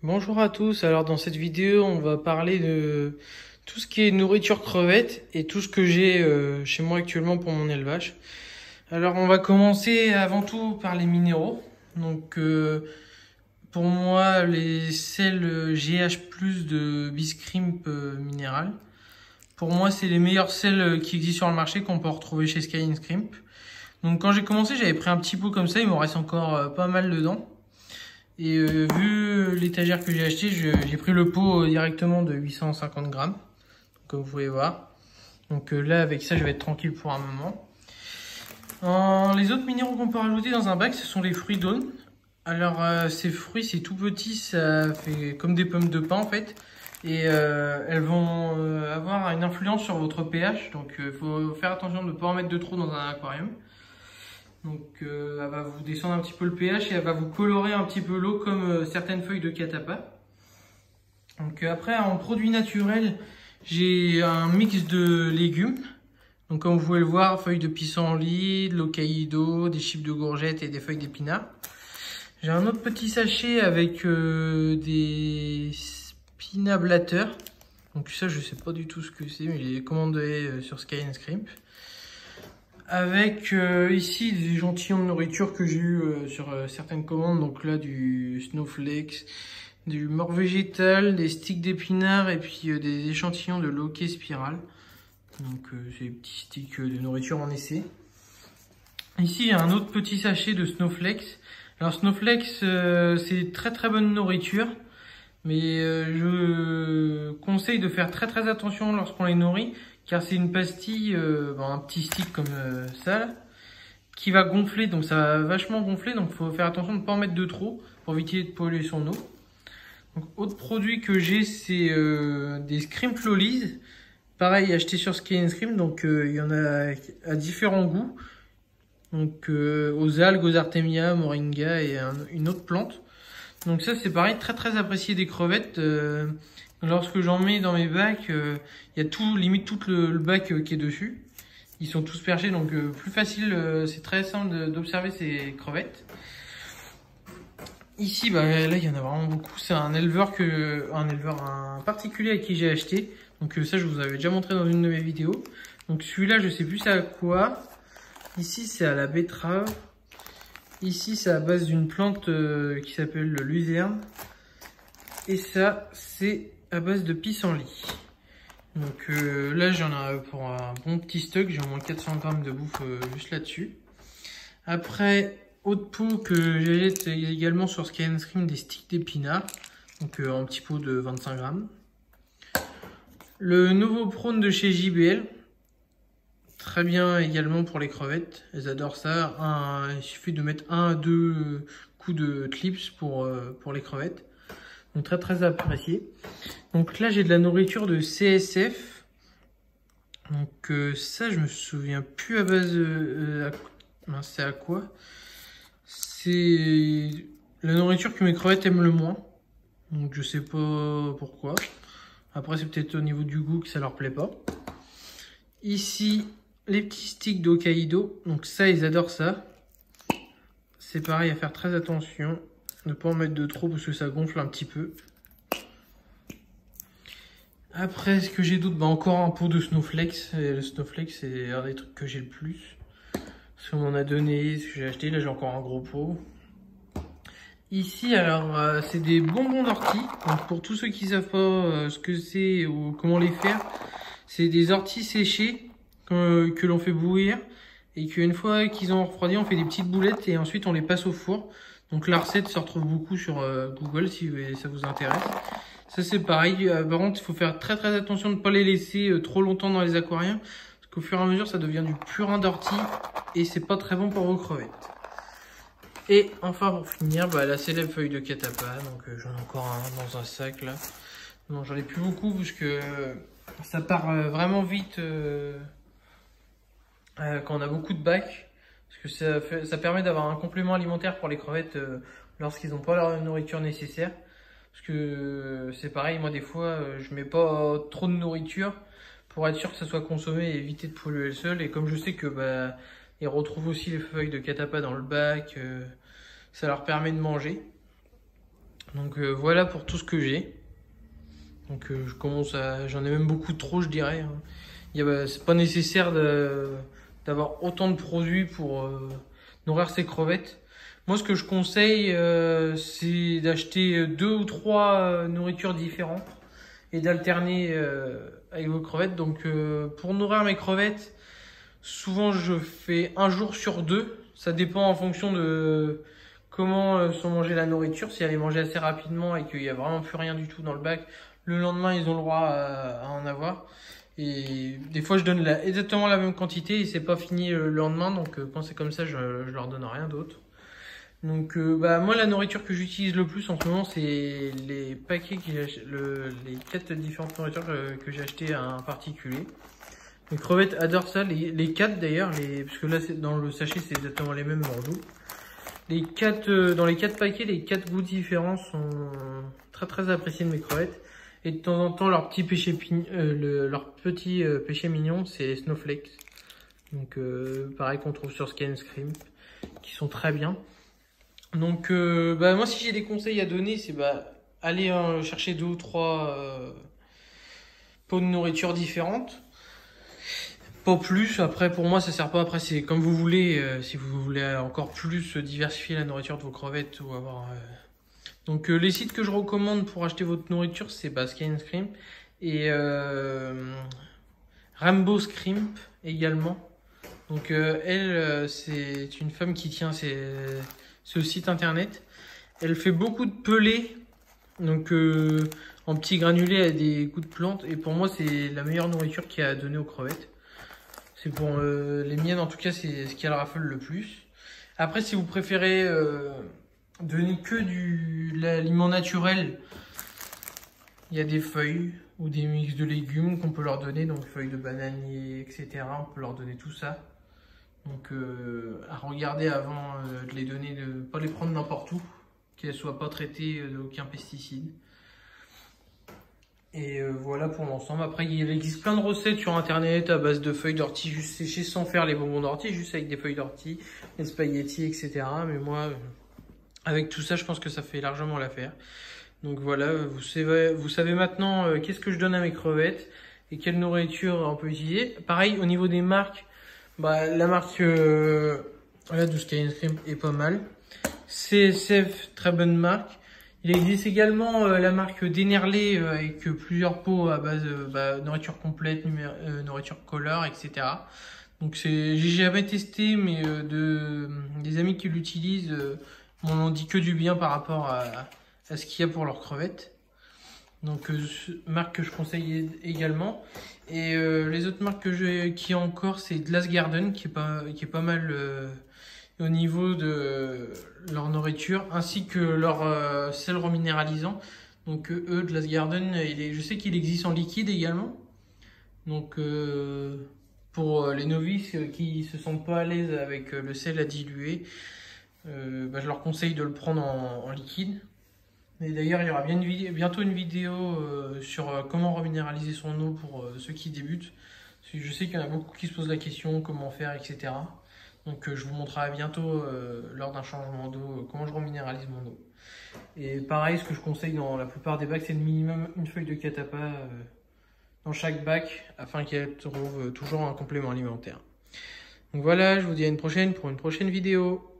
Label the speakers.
Speaker 1: Bonjour à tous, alors dans cette vidéo on va parler de tout ce qui est nourriture crevette et tout ce que j'ai chez moi actuellement pour mon élevage. Alors on va commencer avant tout par les minéraux. Donc pour moi les sels GH+ de Biscrimp minéral. Pour moi c'est les meilleurs sels qui existent sur le marché qu'on peut retrouver chez Sky & Scrimp. Donc quand j'ai commencé j'avais pris un petit pot comme ça, il m'en reste encore pas mal dedans. Et vu l'étagère que j'ai acheté, j'ai pris le pot directement de 850 grammes, comme vous pouvez voir. Donc là, avec ça, je vais être tranquille pour un moment. Les autres minéraux qu'on peut rajouter dans un bac, ce sont les fruits d'Aune. Alors, ces fruits, c'est tout petit, ça fait comme des pommes de pin en fait. Et elles vont avoir une influence sur votre pH. Donc, il faut faire attention de ne pas en mettre de trop dans un aquarium. Donc elle va vous descendre un petit peu le pH et elle va vous colorer un petit peu l'eau comme certaines feuilles de catapa. Donc après en produit naturel, j'ai un mix de légumes. Donc comme vous pouvez le voir, feuilles de pissenlit, de l'hokkaido, des chips de courgettes et des feuilles d'épinards. J'ai un autre petit sachet avec des spinablateurs. Donc ça je sais pas du tout ce que c'est, mais il est commandé sur Sky & Scrimp. Avec ici des échantillons de nourriture que j'ai eu sur certaines commandes. Donc là du Snowflakes, du mort végétal, des sticks d'épinards et puis des échantillons de loquet spirale. Donc c'est des petits sticks de nourriture en essai. Ici il y a un autre petit sachet de Snowflakes. Alors Snowflakes c'est très bonne nourriture. Mais je conseille de faire très attention lorsqu'on les nourrit. Car c'est une pastille, un petit stick comme ça, là, qui va gonfler, donc ça va vachement gonfler, donc il faut faire attention de ne pas en mettre de trop pour éviter de polluer son eau. Donc, autre produit que j'ai, c'est des Scrimp Lollies, pareil acheté sur Sky & Scrimp, donc il y en a à différents goûts, donc aux algues, aux artémia, moringa et une autre plante. Donc ça c'est pareil, très apprécié des crevettes. Lorsque j'en mets dans mes bacs, il y a limite tout le bac qui est dessus. Ils sont tous perchés, donc plus facile, c'est très simple d'observer ces crevettes. Ici, là il y en a vraiment beaucoup. C'est un un particulier à qui j'ai acheté. Donc ça je vous avais déjà montré dans une de mes vidéos. Donc celui-là je sais plus c'est à quoi. Ici c'est à la betterave. Ici c'est à base d'une plante qui s'appelle le luzerne. Et ça c'est à base de pissenlit. Donc là j'en ai pour un bon petit stock, j'ai au moins 400 grammes de bouffe juste là-dessus. Après, autre pot que j'achète également sur Sky & Scrimp, des sticks d'épinards, donc un petit pot de 25 grammes. Le nouveau prône de chez JBL, très bien également pour les crevettes, elles adorent ça. Il suffit de mettre 1 à 2 coups de clips pour les crevettes. Donc très apprécié. Donc là j'ai de la nourriture de CSF. Donc ça je me souviens plus à base c'est à quoi. C'est la nourriture que mes crevettes aiment le moins. Donc je sais pas pourquoi. Après c'est peut-être au niveau du goût que ça leur plaît pas. Ici les petits sticks d'Hokkaido. Donc ça ils adorent ça. C'est pareil à faire très attention. Ne pas en mettre de trop parce que ça gonfle un petit peu. Après, ce que j'ai d'autre, encore un pot de Snowflakes. Et le Snowflakes, c'est un des trucs que j'ai le plus. Ce qu'on m'en a donné, ce que j'ai acheté. Là, j'ai encore un gros pot. Ici, alors, c'est des bonbons d'ortie. Donc, pour tous ceux qui savent pas ce que c'est ou comment les faire, c'est des orties séchées que l'on fait bouillir. Et qu'une fois qu'ils ont refroidi, on fait des petites boulettes et ensuite on les passe au four. Donc la recette se retrouve beaucoup sur Google si ça vous intéresse. Ça c'est pareil, par contre il faut faire très attention de ne pas les laisser trop longtemps dans les aquariums. Parce qu'au fur et à mesure ça devient du purin d'ortie et c'est pas très bon pour vos crevettes. Et enfin pour finir, la célèbre feuille de catapa. Donc j'en ai encore un dans un sac là. Non j'en ai plus beaucoup parce que ça part vraiment vite quand on a beaucoup de bacs. Parce que ça permet d'avoir un complément alimentaire pour les crevettes lorsqu'ils n'ont pas leur nourriture nécessaire. Parce que c'est pareil, moi des fois je mets pas trop de nourriture pour être sûr que ça soit consommé et éviter de polluer le sol. Et comme je sais que ils retrouvent aussi les feuilles de catapa dans le bac, ça leur permet de manger. Donc voilà pour tout ce que j'ai. Donc j'en ai même beaucoup trop, je dirais, hein. C'est pas nécessaire d'avoir autant de produits pour nourrir ses crevettes. Moi, ce que je conseille, c'est d'acheter 2 ou 3 nourritures différentes et d'alterner avec vos crevettes. Donc pour nourrir mes crevettes, souvent je fais 1 jour sur 2. Ça dépend en fonction de comment sont mangées la nourriture. Si elle est mangée assez rapidement et qu'il n'y a vraiment plus rien du tout dans le bac, le lendemain ils ont le droit à en avoir. Et des fois je donne exactement la même quantité et c'est pas fini le lendemain. Donc quand c'est comme ça, je leur donne rien d'autre. Donc moi la nourriture que j'utilise le plus en ce moment, c'est les paquets les 4 différentes nourritures que j'ai acheté à un particulier. Les crevettes adorent ça, les 4 d'ailleurs, parce que là dans le sachet c'est exactement les mêmes Bordeaux. Dans les 4 paquets, les 4 goûts différents sont très très appréciés de mes crevettes. Et de temps en temps leur petit péché mignon, c'est les snowflakes. Donc pareil qu'on trouve sur Sky & Scrimp, qui sont très bien. Donc moi si j'ai des conseils à donner, c'est aller chercher 2 ou 3 pots de nourriture différentes. Pas plus, après pour moi ça sert pas, après c'est comme vous voulez, si vous voulez encore plus diversifier la nourriture de vos crevettes ou avoir... Donc les sites que je recommande pour acheter votre nourriture, c'est Sky & Scrimp et Rainbow Scrimp également. Donc elle, c'est une femme qui tient ce site internet. Elle fait beaucoup de pelés, donc en petits granulés à des goûts de plantes. Et pour moi, c'est la meilleure nourriture qu'il y a à donner aux crevettes. C'est pour les miennes, en tout cas, c'est ce qui raffole le plus. Après, si vous préférez donner que l'aliment naturel, il y a des feuilles ou des mix de légumes qu'on peut leur donner, donc feuilles de bananier, etc. On peut leur donner tout ça. Donc à regarder avant de les donner, de ne pas les prendre n'importe où, qu'elles ne soient pas traitées d'aucun pesticide. Et voilà pour l'ensemble. Après il existe plein de recettes sur internet à base de feuilles d'ortie juste séchées sans faire les bonbons d'ortie, juste avec des feuilles d'ortie, des spaghettis, etc. Mais moi avec tout ça je pense que ça fait largement l'affaire. Donc voilà, vous savez maintenant qu'est-ce que je donne à mes crevettes et quelle nourriture on peut utiliser. Pareil au niveau des marques, la marque de Sky & Scrimp est pas mal. CSF, très bonne marque. Il existe également la marque Dennerlé avec plusieurs pots à base de nourriture complète, nourriture color, etc. Donc j'ai jamais testé, mais des amis qui l'utilisent m'en ont dit que du bien par rapport à ce qu'il y a pour leurs crevettes. Donc marque que je conseille également. Et les autres marques qu'il y a encore, c'est Glass Garden qui est pas mal au niveau de leur nourriture, ainsi que leur sel reminéralisant. Donc eux, Glass Garden, je sais qu'il existe en liquide également. Donc pour les novices qui se sentent pas à l'aise avec le sel à diluer, je leur conseille de le prendre en liquide. Et d'ailleurs, il y aura bientôt une vidéo sur comment reminéraliser son eau pour ceux qui débutent. Parce que je sais qu'il y en a beaucoup qui se posent la question, comment faire, etc. Donc je vous montrerai bientôt lors d'un changement d'eau comment je reminéralise mon eau. Et pareil, ce que je conseille dans la plupart des bacs, c'est le minimum une feuille de catapa dans chaque bac afin qu'elle trouve toujours un complément alimentaire. Donc voilà, je vous dis à une prochaine pour une prochaine vidéo.